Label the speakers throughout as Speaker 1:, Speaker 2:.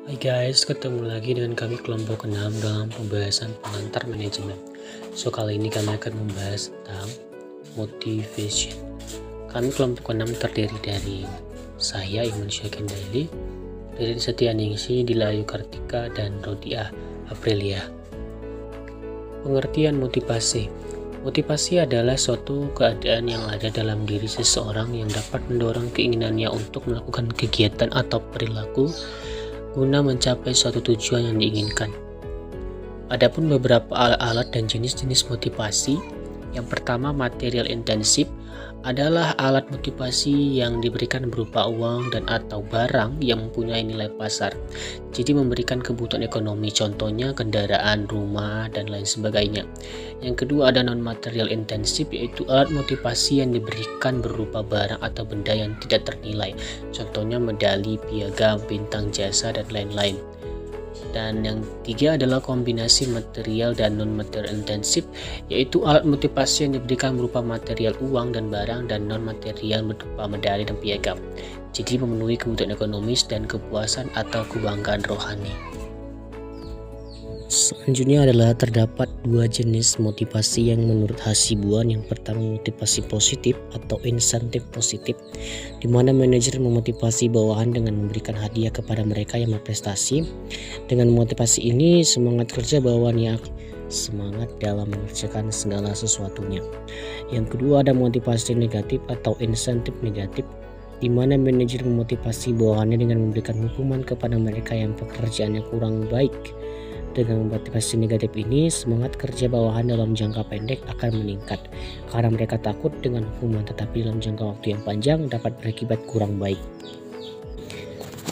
Speaker 1: Hai guys, ketemu lagi dengan kami kelompok 6 dalam pembahasan pengantar manajemen. Kali ini kami akan membahas tentang motivation. Kami kelompok 6 terdiri dari saya, Iman Syakin Daily, Ririn Setianingsi, Dilayu Kartika, dan Rodia Aprilia. Pengertian motivasi. Motivasi adalah suatu keadaan yang ada dalam diri seseorang yang dapat mendorong keinginannya untuk melakukan kegiatan atau perilaku guna mencapai suatu tujuan yang diinginkan. Adapun beberapa alat dan jenis-jenis motivasi. Yang pertama, material intensif adalah alat motivasi yang diberikan berupa uang dan atau barang yang mempunyai nilai pasar. Jadi memberikan kebutuhan ekonomi, contohnya kendaraan, rumah, dan lain sebagainya. Yang kedua ada non-material intensif, yaitu alat motivasi yang diberikan berupa barang atau benda yang tidak ternilai. Contohnya medali, piagam, bintang jasa, dan lain-lain. Dan yang ketiga adalah kombinasi material dan non-material intensif, yaitu alat motivasi yang diberikan berupa material uang dan barang dan non-material berupa medali dan piagam. Jadi memenuhi kebutuhan ekonomis dan kepuasan atau kebanggaan rohani. Selanjutnya adalah terdapat dua jenis motivasi yang menurut Hasibuan. Yang pertama motivasi positif atau insentif positif, di mana manajer memotivasi bawahan dengan memberikan hadiah kepada mereka yang berprestasi. Dengan motivasi ini semangat kerja bawahannya semangat dalam mengerjakan segala sesuatunya. Yang kedua ada motivasi negatif atau insentif negatif, di mana manajer memotivasi bawahannya dengan memberikan hukuman kepada mereka yang pekerjaannya kurang baik. Dengan motivasi negatif ini, semangat kerja bawahan dalam jangka pendek akan meningkat karena mereka takut dengan hukuman, tetapi dalam jangka waktu yang panjang dapat berakibat kurang baik.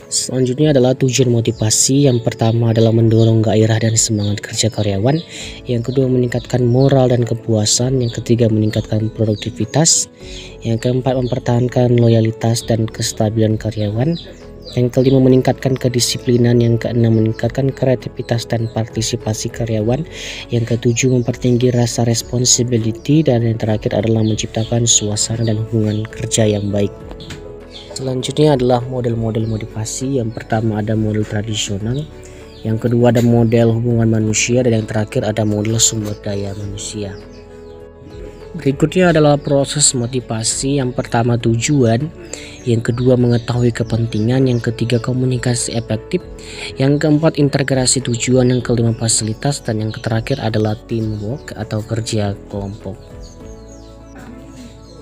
Speaker 1: Selanjutnya adalah tujuan motivasi. Yang pertama adalah mendorong gairah dan semangat kerja karyawan. Yang kedua meningkatkan moral dan kepuasan. Yang ketiga meningkatkan produktivitas. Yang keempat mempertahankan loyalitas dan kestabilan karyawan. Yang kelima meningkatkan kedisiplinan. Yang keenam meningkatkan kreativitas dan partisipasi karyawan. Yang ketujuh mempertinggi rasa responsibility. Dan yang terakhir adalah menciptakan suasana dan hubungan kerja yang baik. Selanjutnya adalah model-model motivasi. Yang pertama ada model tradisional, yang kedua ada model hubungan manusia, dan yang terakhir ada model sumber daya manusia. Berikutnya adalah proses motivasi. Yang pertama tujuan, yang kedua mengetahui kepentingan, yang ketiga komunikasi efektif, yang keempat integrasi tujuan, yang kelima fasilitas, dan yang terakhir adalah teamwork atau kerja kelompok.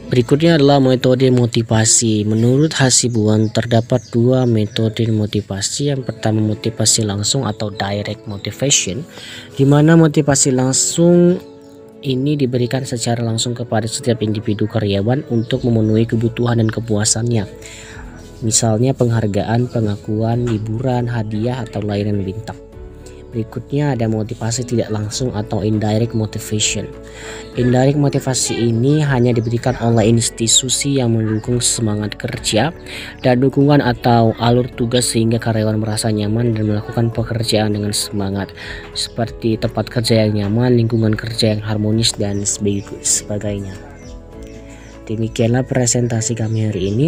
Speaker 1: Berikutnya adalah metode motivasi. Menurut Hasibuan terdapat dua metode motivasi. Yang pertama motivasi langsung atau direct motivation, di mana motivasi langsung ini diberikan secara langsung kepada setiap individu karyawan untuk memenuhi kebutuhan dan kepuasannya. Misalnya penghargaan, pengakuan, liburan, hadiah, atau layanan bintang. Berikutnya ada motivasi tidak langsung atau indirect motivation. Indirect motivasi ini hanya diberikan oleh institusi yang mendukung semangat kerja dan dukungan atau alur tugas sehingga karyawan merasa nyaman dan melakukan pekerjaan dengan semangat, seperti tempat kerja yang nyaman, lingkungan kerja yang harmonis, dan sebagainya. Demikianlah presentasi kami hari ini.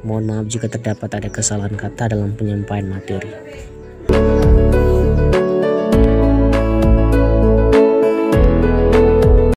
Speaker 1: Mohon maaf jika terdapat ada kesalahan kata dalam penyampaian materi.